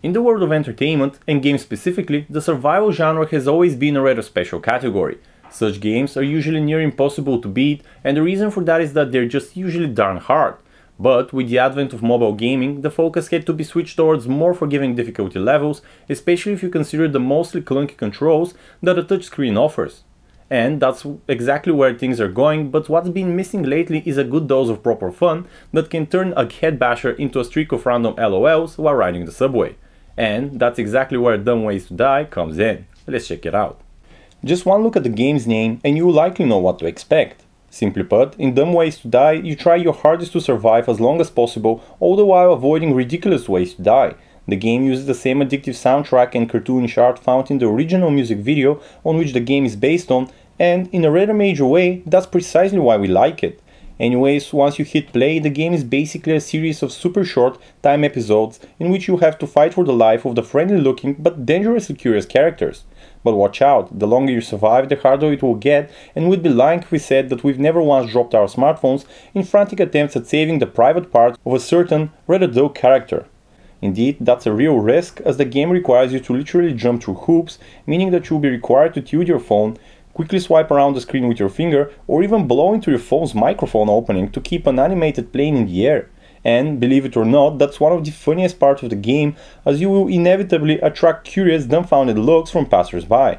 In the world of entertainment, and games specifically, the survival genre has always been a rather special category. Such games are usually near impossible to beat, and the reason for that is that they're just usually darn hard. But with the advent of mobile gaming, the focus had to be switched towards more forgiving difficulty levels, especially if you consider the mostly clunky controls that a touchscreen offers. And that's exactly where things are going, but what's been missing lately is a good dose of proper fun that can turn a head basher into a streak of random LOLs while riding the subway. And that's exactly where Dumb Ways to Die comes in. Let's check it out. Just one look at the game's name and you will likely know what to expect. Simply put, in Dumb Ways to Die, you try your hardest to survive as long as possible, all the while avoiding ridiculous ways to die. The game uses the same addictive soundtrack and cartoonish art found in the original music video on which the game is based on, and in a rather major way, that's precisely why we like it. Anyways, once you hit play, the game is basically a series of super short time episodes in which you have to fight for the life of the friendly looking but dangerously curious characters. But watch out, the longer you survive, the harder it will get, and we'd be lying if we said that we've never once dropped our smartphones in frantic attempts at saving the private parts of a certain rather dull character. Indeed, that's a real risk, as the game requires you to literally jump through hoops, meaning that you'll be required to tilt your phone, quickly swipe around the screen with your finger, or even blow into your phone's microphone opening to keep an animated plane in the air. And, believe it or not, that's one of the funniest parts of the game, as you will inevitably attract curious, dumbfounded looks from passers-by.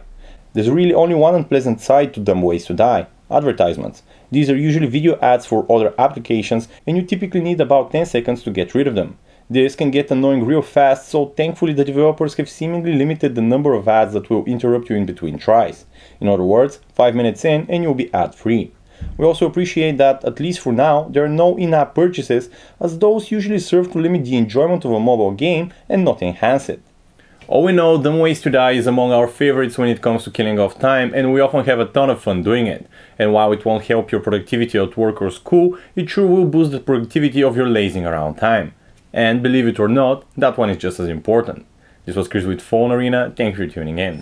There's really only one unpleasant side to Dumb Ways to Die: advertisements. These are usually video ads for other applications, and you typically need about 10 seconds to get rid of them. This can get annoying real fast, so thankfully the developers have seemingly limited the number of ads that will interrupt you in between tries. In other words, 5 minutes in and you'll be ad-free. We also appreciate that, at least for now, there are no in-app purchases, as those usually serve to limit the enjoyment of a mobile game and not enhance it. All we know, Dumb Ways to Die is among our favorites when it comes to killing off time, and we often have a ton of fun doing it. And while it won't help your productivity at work or school, it sure will boost the productivity of your lazing around time. And believe it or not, that one is just as important. This was Chris with PhoneArena, thank you for tuning in.